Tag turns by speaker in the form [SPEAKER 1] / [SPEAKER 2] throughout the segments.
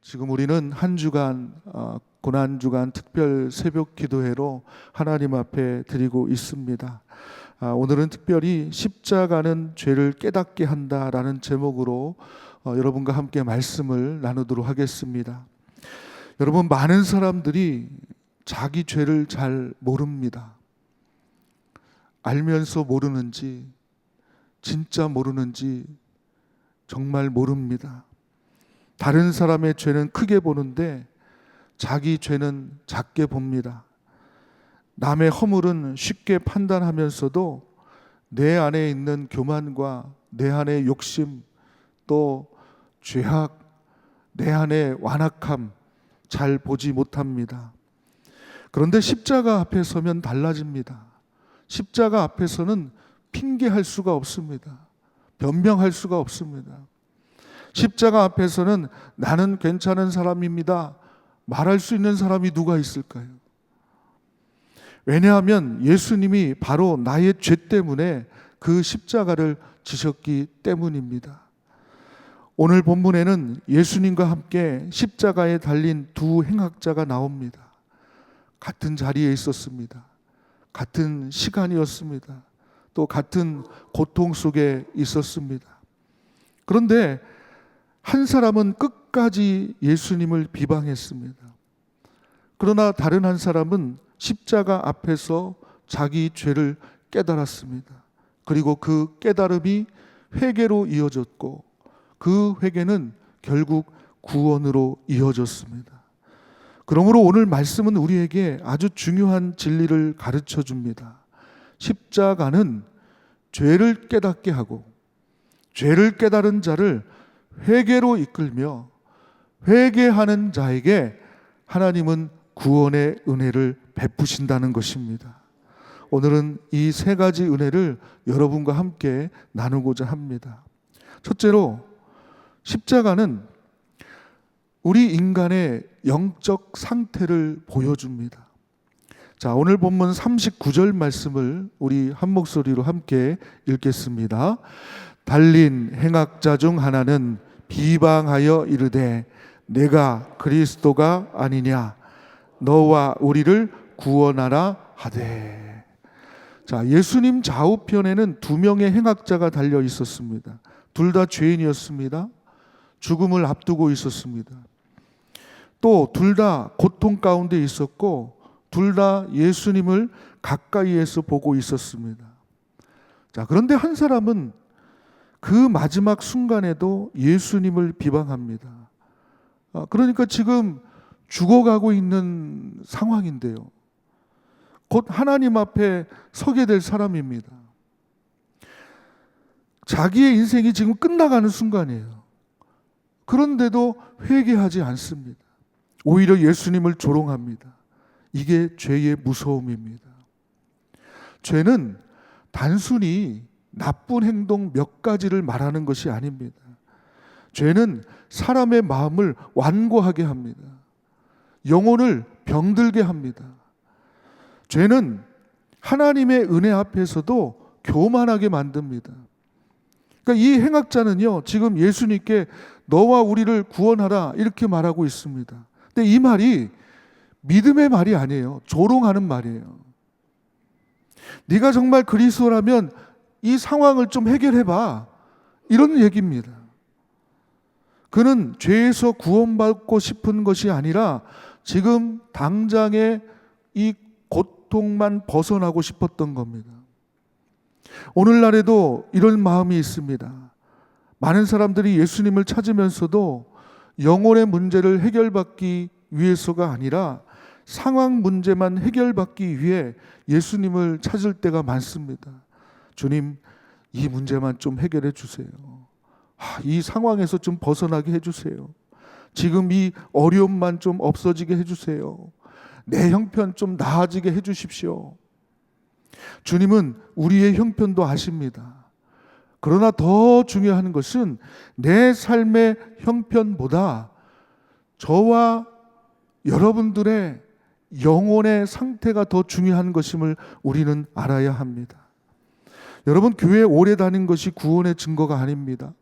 [SPEAKER 1] 지금 우리는 한 주간 고난주간 특별 새벽 기도회로 하나님 앞에 드리고 있습니다. 오늘은 특별히 십자가는 죄를 깨닫게 한다라는 제목으로 여러분과 함께 말씀을 나누도록 하겠습니다. 여러분, 많은 사람들이 자기 죄를 잘 모릅니다. 알면서 모르는지 진짜 모르는지 정말 모릅니다. 다른 사람의 죄는 크게 보는데 자기 죄는 작게 봅니다. 남의 허물은 쉽게 판단하면서도 내 안에 있는 교만과 내 안의 욕심, 또 죄악, 내 안의 완악함 잘 보지 못합니다. 그런데 십자가 앞에 서면 달라집니다. 십자가 앞에서는 핑계할 수가 없습니다. 변명할 수가 없습니다. 십자가 앞에서는 나는 괜찮은 사람입니다 말할 수 있는 사람이 누가 있을까요? 왜냐하면 예수님이 바로 나의 죄 때문에 그 십자가를 지셨기 때문입니다. 오늘 본문에는 예수님과 함께 십자가에 달린 두 행악자가 나옵니다. 같은 자리에 있었습니다. 같은 시간이었습니다. 또 같은 고통 속에 있었습니다. 그런데 한 사람은 끝까지 예수님을 비방했습니다. 그러나 다른 한 사람은 십자가 앞에서 자기 죄를 깨달았습니다. 그리고 그 깨달음이 회개로 이어졌고 그 회개는 결국 구원으로 이어졌습니다. 그러므로 오늘 말씀은 우리에게 아주 중요한 진리를 가르쳐 줍니다. 십자가는 죄를 깨닫게 하고 죄를 깨달은 자를 회개로 이끌며 회개하는 자에게 하나님은 구원의 은혜를 베푸신다는 것입니다. 오늘은 이 세 가지 은혜를 여러분과 함께 나누고자 합니다. 첫째로, 십자가는 우리 인간의 영적 상태를 보여줍니다. 자, 오늘 본문 39절 말씀을 우리 한 목소리로 함께 읽겠습니다. 달린 행악자 중 하나는 비방하여 이르되 내가 그리스도가 아니냐 너와 우리를 구원하라 하되. 자, 예수님 좌우편에는 두 명의 행악자가 달려 있었습니다. 둘 다 죄인이었습니다. 죽음을 앞두고 있었습니다. 또 둘 다 고통 가운데 있었고 둘 다 예수님을 가까이에서 보고 있었습니다. 자, 그런데 한 사람은 그 마지막 순간에도 예수님을 비방합니다. 그러니까 지금 죽어가고 있는 상황인데요. 곧 하나님 앞에 서게 될 사람입니다. 자기의 인생이 지금 끝나가는 순간이에요. 그런데도 회개하지 않습니다. 오히려 예수님을 조롱합니다. 이게 죄의 무서움입니다. 죄는 단순히 나쁜 행동 몇 가지를 말하는 것이 아닙니다. 죄는 사람의 마음을 완고하게 합니다. 영혼을 병들게 합니다. 죄는 하나님의 은혜 앞에서도 교만하게 만듭니다. 그러니까 이 행악자는요, 지금 예수님께 너와 우리를 구원하라 이렇게 말하고 있습니다. 근데 이 말이 믿음의 말이 아니에요. 조롱하는 말이에요. 네가 정말 그리스도라면 이 상황을 좀 해결해봐, 이런 얘기입니다. 그는 죄에서 구원받고 싶은 것이 아니라 지금 당장의 이 고통만 벗어나고 싶었던 겁니다. 오늘날에도 이런 마음이 있습니다. 많은 사람들이 예수님을 찾으면서도 영혼의 문제를 해결받기 위해서가 아니라 상황 문제만 해결받기 위해 예수님을 찾을 때가 많습니다. 주님, 이 문제만 좀 해결해 주세요. 이 상황에서 좀 벗어나게 해주세요. 지금 이 어려움만 좀 없어지게 해주세요. 내 형편 좀 나아지게 해주십시오. 주님은 우리의 형편도 아십니다. 그러나 더 중요한 것은 내 삶의 형편보다 저와 여러분들의 영혼의 상태가 더 중요한 것임을 우리는 알아야 합니다. 여러분, 교회 오래 다닌 것이 구원의 증거가 아닙니다.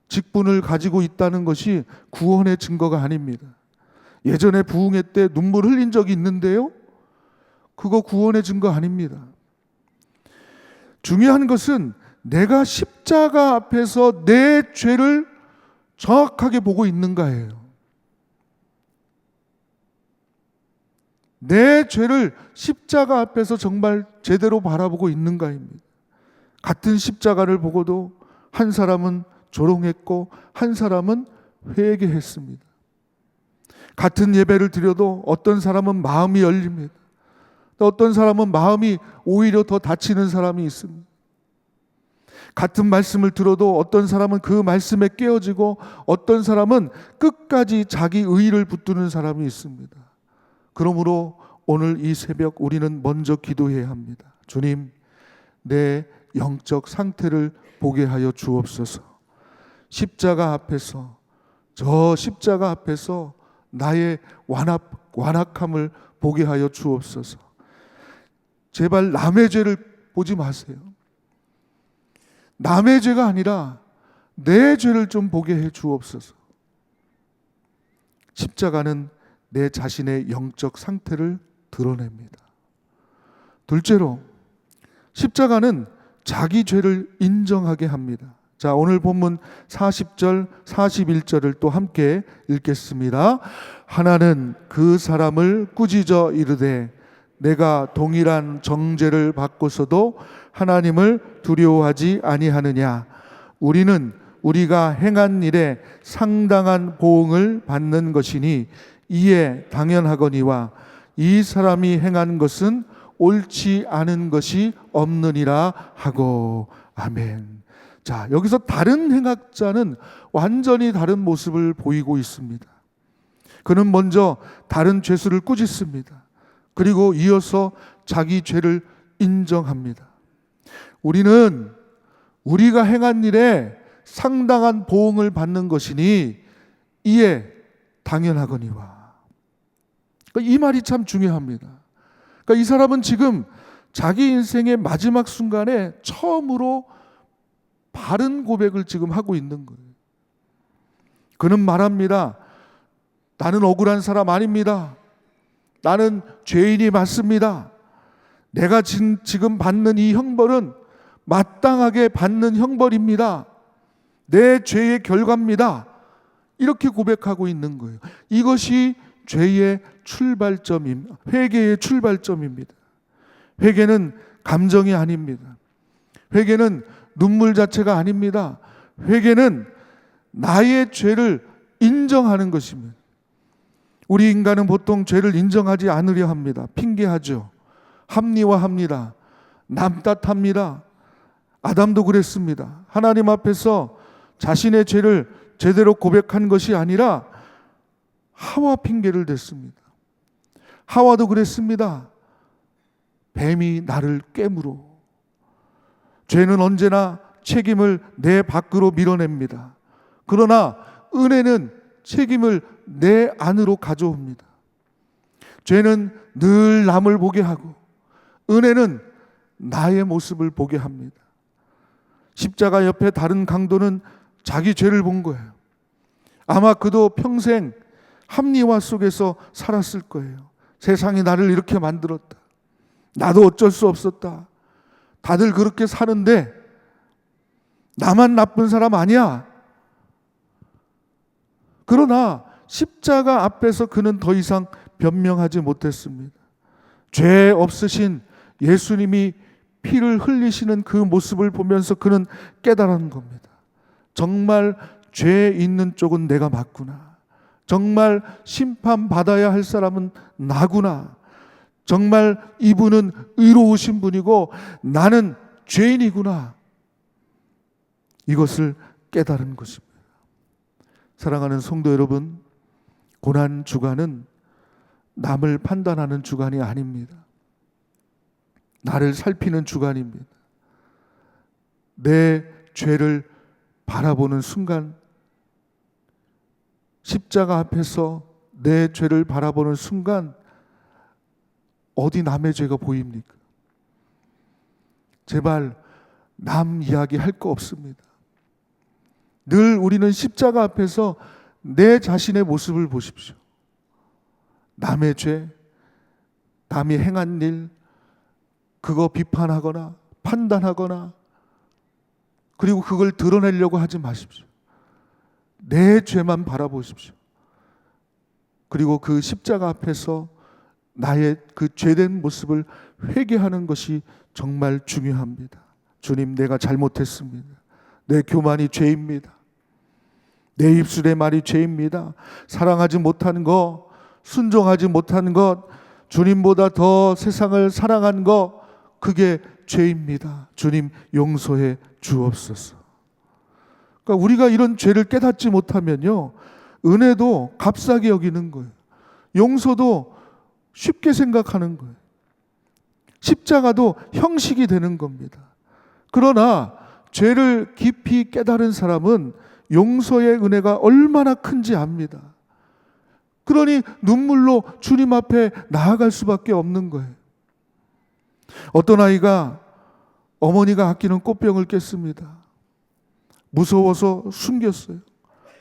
[SPEAKER 1] 직분을 가지고 있다는 것이 구원의 증거가 아닙니다. 예전에 부흥회 때 눈물 흘린 적이 있는데요, 그거 구원의 증거 아닙니다. 중요한 것은 내가 십자가 앞에서 내 죄를 정확하게 보고 있는가예요. 내 죄를 십자가 앞에서 정말 제대로 바라보고 있는가입니다. 같은 십자가를 보고도 한 사람은 조롱했고 한 사람은 회개했습니다. 같은 예배를 드려도 어떤 사람은 마음이 열립니다. 어떤 사람은 마음이 오히려 더 다치는 사람이 있습니다. 같은 말씀을 들어도 어떤 사람은 그 말씀에 깨어지고 어떤 사람은 끝까지 자기 의의를 붙드는 사람이 있습니다. 그러므로 오늘 이 새벽 우리는 먼저 기도해야 합니다. 주님, 내 영적 상태를 보게 하여 주옵소서. 십자가 앞에서, 저 십자가 앞에서 나의 완악함을 보게 하여 주옵소서. 제발 남의 죄를 보지 마세요. 남의 죄가 아니라 내 죄를 좀 보게 해 주옵소서. 십자가는 내 자신의 영적 상태를 드러냅니다. 둘째로, 십자가는 자기 죄를 인정하게 합니다. 자, 오늘 본문 40절, 41절을 또 함께 읽겠습니다. 하나는 그 사람을 꾸짖어 이르되 내가 동일한 정죄를 받고서도 하나님을 두려워하지 아니하느냐. 우리는 우리가 행한 일에 상당한 보응을 받는 것이니 이에 당연하거니와 이 사람이 행한 것은 옳지 않은 것이 없느니라 하고. 아멘. 자, 여기서 다른 행악자는 완전히 다른 모습을 보이고 있습니다. 그는 먼저 다른 죄수를 꾸짖습니다. 그리고 이어서 자기 죄를 인정합니다. 우리는 우리가 행한 일에 상당한 보응을 받는 것이니 이에 당연하거니와. 이 말이 참 중요합니다. 그러니까 이 사람은 지금 자기 인생의 마지막 순간에 처음으로 바른 고백을 지금 하고 있는 거예요. 그는 말합니다. 나는 억울한 사람 아닙니다. 나는 죄인이 맞습니다. 내가 지금 받는 이 형벌은 마땅하게 받는 형벌입니다. 내 죄의 결과입니다. 이렇게 고백하고 있는 거예요. 이것이 죄의 출발점입니다. 회개의 출발점입니다. 회개는 감정이 아닙니다. 회개는 눈물 자체가 아닙니다. 회개는 나의 죄를 인정하는 것입니다. 우리 인간은 보통 죄를 인정하지 않으려 합니다. 핑계하죠. 합리화합니다. 남탓합니다. 아담도 그랬습니다. 하나님 앞에서 자신의 죄를 제대로 고백한 것이 아니라 하와 핑계를 댔습니다. 하와도 그랬습니다. 뱀이 나를 꿰물어. 죄는 언제나 책임을 내 밖으로 밀어냅니다. 그러나 은혜는 책임을 내 안으로 가져옵니다. 죄는 늘 남을 보게 하고 은혜는 나의 모습을 보게 합니다. 십자가 옆에 다른 강도는 자기 죄를 본 거예요. 아마 그도 평생 합리화 속에서 살았을 거예요. 세상이 나를 이렇게 만들었다. 나도 어쩔 수 없었다. 다들 그렇게 사는데 나만 나쁜 사람 아니야. 그러나 십자가 앞에서 그는 더 이상 변명하지 못했습니다. 죄 없으신 예수님이 피를 흘리시는 그 모습을 보면서 그는 깨달은 겁니다. 정말 죄 있는 쪽은 내가 맞구나. 정말 심판받아야 할 사람은 나구나. 정말 이분은 의로우신 분이고 나는 죄인이구나. 이것을 깨달은 것입니다. 사랑하는 성도 여러분, 고난 주간은 남을 판단하는 주간이 아닙니다. 나를 살피는 주간입니다. 내 죄를 바라보는 순간, 십자가 앞에서 내 죄를 바라보는 순간 어디 남의 죄가 보입니까? 제발 남 이야기 할 거 없습니다. 늘 우리는 십자가 앞에서 내 자신의 모습을 보십시오. 남의 죄, 남이 행한 일, 그거 비판하거나 판단하거나 그리고 그걸 드러내려고 하지 마십시오. 내 죄만 바라보십시오. 그리고 그 십자가 앞에서 나의 그 죄된 모습을 회개하는 것이 정말 중요합니다. 주님, 내가 잘못했습니다. 내 교만이 죄입니다. 내 입술의 말이 죄입니다. 사랑하지 못한 것, 순종하지 못한 것, 주님보다 더 세상을 사랑한 것, 그게 죄입니다. 주님, 용서해 주옵소서. 그러니까 우리가 이런 죄를 깨닫지 못하면요, 은혜도 값싸게 여기는 거예요. 용서도 쉽게 생각하는 거예요. 십자가도 형식이 되는 겁니다. 그러나 죄를 깊이 깨달은 사람은 용서의 은혜가 얼마나 큰지 압니다. 그러니 눈물로 주님 앞에 나아갈 수밖에 없는 거예요. 어떤 아이가 어머니가 아끼는 꽃병을 깼습니다. 무서워서 숨겼어요.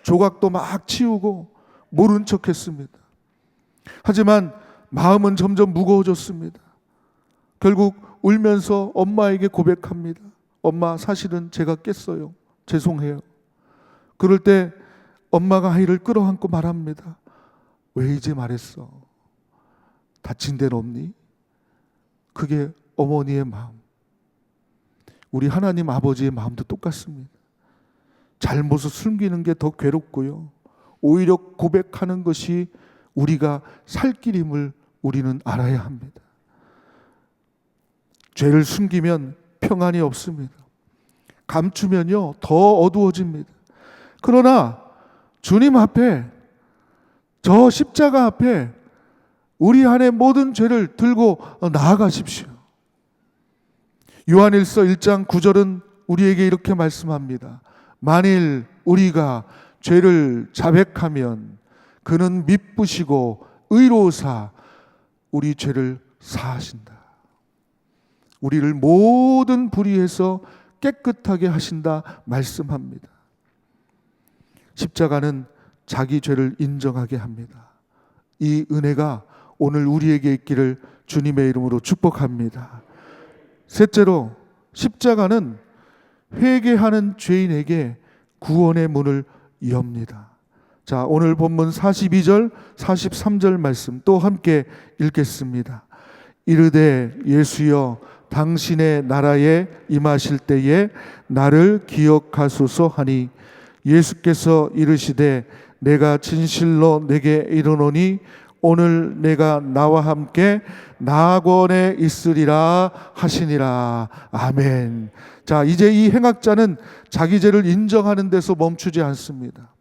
[SPEAKER 1] 조각도 막 치우고 모른 척 했습니다. 하지만 마음은 점점 무거워졌습니다. 결국 울면서 엄마에게 고백합니다. 엄마, 사실은 제가 깼어요. 죄송해요. 그럴 때 엄마가 아이를 끌어안고 말합니다. 왜 이제 말했어? 다친 데는 없니? 그게 어머니의 마음. 우리 하나님 아버지의 마음도 똑같습니다. 잘못을 숨기는 게 더 괴롭고요. 오히려 고백하는 것이 우리가 살 길임을 우리는 알아야 합니다. 죄를 숨기면 평안이 없습니다. 감추면요, 더 어두워집니다. 그러나 주님 앞에, 저 십자가 앞에 우리 안의 모든 죄를 들고 나아가십시오. 요한일서 1장 9절은 우리에게 이렇게 말씀합니다. 만일 우리가 죄를 자백하면 그는 미쁘시고 의로우사 우리 죄를 사하신다. 우리를 모든 불의에서 깨끗하게 하신다 말씀합니다. 십자가는 자기 죄를 인정하게 합니다. 이 은혜가 오늘 우리에게 있기를 주님의 이름으로 축복합니다. 셋째로, 십자가는 회개하는 죄인에게 구원의 문을 엽니다. 자, 오늘 본문 42절, 43절 말씀 또 함께 읽겠습니다. 이르되 예수여, 당신의 나라에 임하실 때에 나를 기억하소서 하니 예수께서 이르시되 내가 진실로 내게 이르노니 오늘 내가 나와 함께 낙원에 있으리라 하시니라. 아멘. 자, 이제 이 행악자는 자기 죄를 인정하는 데서 멈추지 않습니다.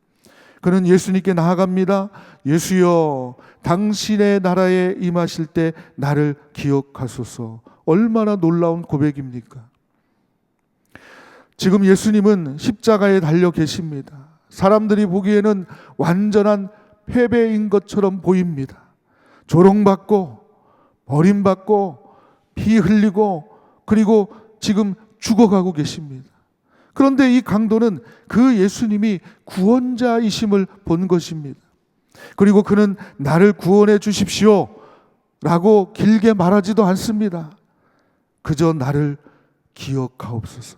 [SPEAKER 1] 그는 예수님께 나아갑니다. 예수여, 당신의 나라에 임하실 때 나를 기억하소서. 얼마나 놀라운 고백입니까? 지금 예수님은 십자가에 달려 계십니다. 사람들이 보기에는 완전한 패배인 것처럼 보입니다. 조롱받고 버림받고 피 흘리고 그리고 지금 죽어가고 계십니다. 그런데 이 강도는 그 예수님이 구원자이심을 본 것입니다. 그리고 그는 나를 구원해 주십시오 라고 길게 말하지도 않습니다. 그저 나를 기억하옵소서,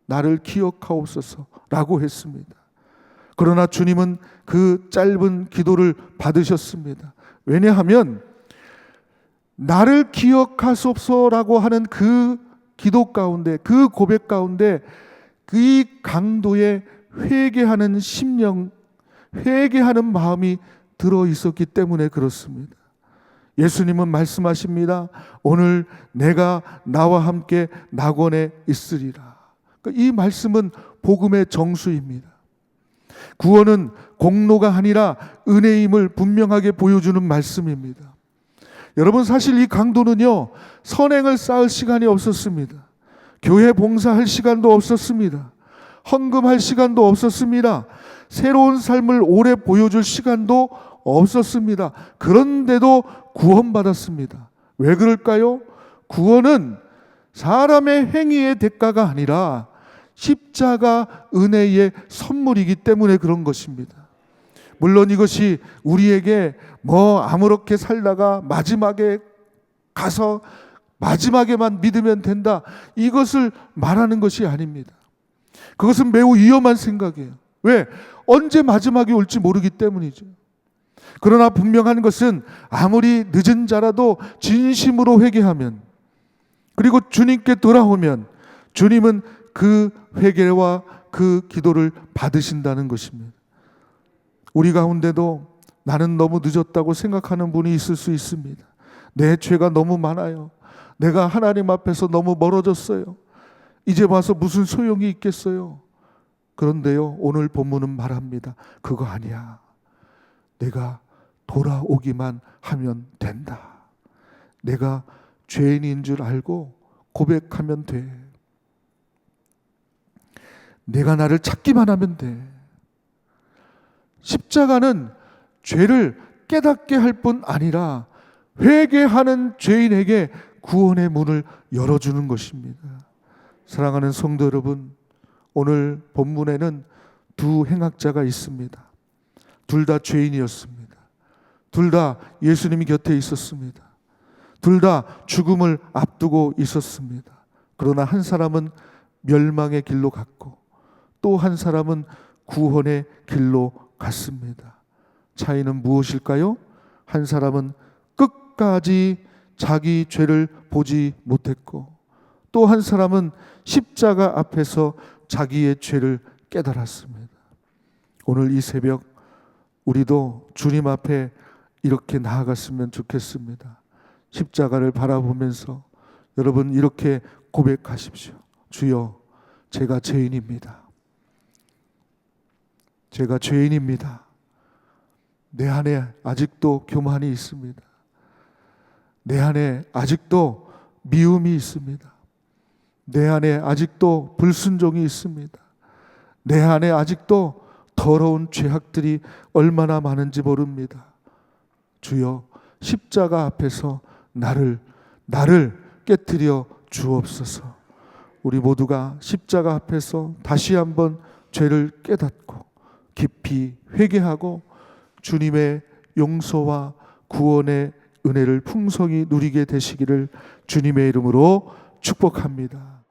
[SPEAKER 1] 나를 기억하옵소서 라고 했습니다. 그러나 주님은 그 짧은 기도를 받으셨습니다. 왜냐하면 나를 기억하소서라고 하는 그 기도 가운데, 그 고백 가운데 그 강도의 회개하는 심령, 회개하는 마음이 들어 있었기 때문에 그렇습니다. 예수님은 말씀하십니다. 오늘 내가 나와 함께 낙원에 있으리라. 이 말씀은 복음의 정수입니다. 구원은 공로가 아니라 은혜임을 분명하게 보여주는 말씀입니다. 여러분, 사실 이 강도는요, 선행을 쌓을 시간이 없었습니다. 교회 봉사할 시간도 없었습니다. 헌금할 시간도 없었습니다. 새로운 삶을 오래 보여줄 시간도 없었습니다. 그런데도 구원받았습니다. 왜 그럴까요? 구원은 사람의 행위의 대가가 아니라 십자가 은혜의 선물이기 때문에 그런 것입니다. 물론 이것이 우리에게 아무렇게 살다가 마지막에 가서 마지막에만 믿으면 된다, 이것을 말하는 것이 아닙니다. 그것은 매우 위험한 생각이에요. 왜? 언제 마지막이 올지 모르기 때문이죠. 그러나 분명한 것은 아무리 늦은 자라도 진심으로 회개하면, 그리고 주님께 돌아오면 주님은 그 회개와 그 기도를 받으신다는 것입니다. 우리 가운데도 나는 너무 늦었다고 생각하는 분이 있을 수 있습니다. 내 죄가 너무 많아요. 내가 하나님 앞에서 너무 멀어졌어요. 이제 와서 무슨 소용이 있겠어요? 그런데요, 오늘 본문은 말합니다. 그거 아니야. 내가 돌아오기만 하면 된다. 내가 죄인인 줄 알고 고백하면 돼. 내가 나를 찾기만 하면 돼. 십자가는 죄를 깨닫게 할 뿐 아니라 회개하는 죄인에게 구원의 문을 열어주는 것입니다. 사랑하는 성도 여러분, 오늘 본문에는 두 행악자가 있습니다. 둘 다 죄인이었습니다. 둘 다 예수님이 곁에 있었습니다. 둘 다 죽음을 앞두고 있었습니다. 그러나 한 사람은 멸망의 길로 갔고 또 한 사람은 구원의 길로 갔습니다. 차이는 무엇일까요? 한 사람은 끝까지 자기 죄를 보지 못했고 또 한 사람은 십자가 앞에서 자기의 죄를 깨달았습니다. 오늘 이 새벽 우리도 주님 앞에 이렇게 나아갔으면 좋겠습니다. 십자가를 바라보면서 여러분 이렇게 고백하십시오. 주여, 제가 죄인입니다. 제가 죄인입니다. 내 안에 아직도 교만이 있습니다. 내 안에 아직도 미움이 있습니다. 내 안에 아직도 불순종이 있습니다. 내 안에 아직도 더러운 죄악들이 얼마나 많은지 모릅니다. 주여, 십자가 앞에서 나를 깨뜨려 주옵소서. 우리 모두가 십자가 앞에서 다시 한번 죄를 깨닫고 깊이 회개하고 주님의 용서와 구원의 은혜를 풍성히 누리게 되시기를 주님의 이름으로 축복합니다.